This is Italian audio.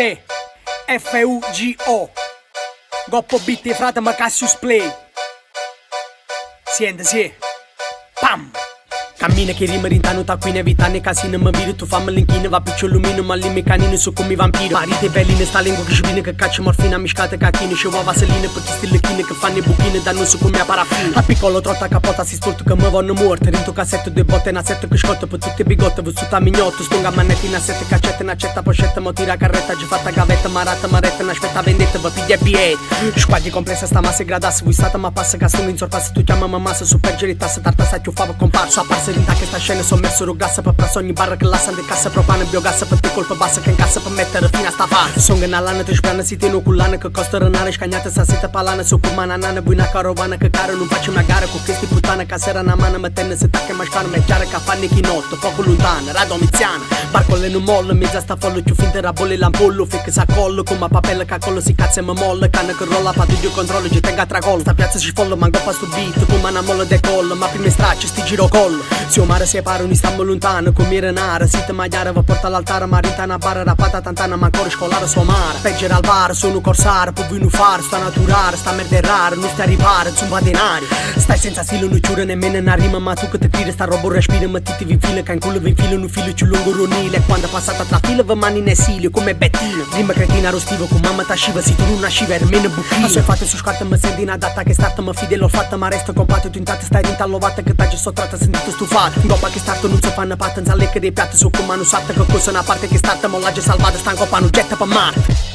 Se F-U-G-O Goppo bitti frate ma Cassius Play Siente sì Pam Cammina che rima rintanuta qui nevitane casino ma viro tu fammi l'inchino va piccio lumino ma lì meccanino su come vampiro marite belline sta lingua che sbine che caccia morfina miscate cacchine sceva vaseline per chi stille chine che fanno buchine danno su come a paraffina a piccolo trotta capota si stolto che mi vanno morte rinto cassetto due botte in assetto che scotto per tutte bigotte vissuta mignotto stunga mannetti in assette caccette in accetta pochetta mo tira carretta già fatta gavetta marata maretta n'aspetta vendetta va piglia e squadri complessa sta massa gradasse voi stata ma passa castunga in sorpasse tu chiama mamma se super geritassa tarta sa chiuffava comparso apparse rinta che sta scena sommerso rugassa per presso ogni barra che lassan di cassa propane biogassa per te colpa bassa che in cassa per mettere fino a sta fase songa una lana te sprana si teno cullana che costa renare scagnate sa sita palana su cumana nana buina carovana che caro non faccio una gara con questi puttana casera una mana mettenne se tacca mascana mecciare che fanno chinotto poco lontana radomiziana barco le non molla mezza sta follo più finta rabolle l'ampollo finché sa collo come papella che collo si cazza e mi molla canna che rolla patudio controllo già tenga tracollo sta piazza si follo manco pa sto beat come una molla decollo ma prima straccia sti giro collo si o mare separa non stiamo lontano come renare si te magliare va porta all'altare ma ritana barra rapata tantana ma ancora scolare sua mare peggere al bar sono corsare poi vuoi fare sta naturare sta merda rara non sta a ripare zumba denari stai senza stile non ciura nemmeno una rima ma tu che te tiri sta roba respira ma ti vi fila che in culo vi filo un filo più lungo ronile quando è passata tra fila va mani in esilio come Bettino rima cretina rostivo con mamma tasciva si tu non nasciva era meno buchino ma se fate su scarta mi senti una data che starta ma fide l'ho fatta ma resto compatto tu intanto stai rintallovata che t'hai sottratta sentito stufato dopo che starto non si fanno patta in zalecche dei piatti su come hanno satta che cosa una parte che starta mollaggio salvata stanco panno getta per Marte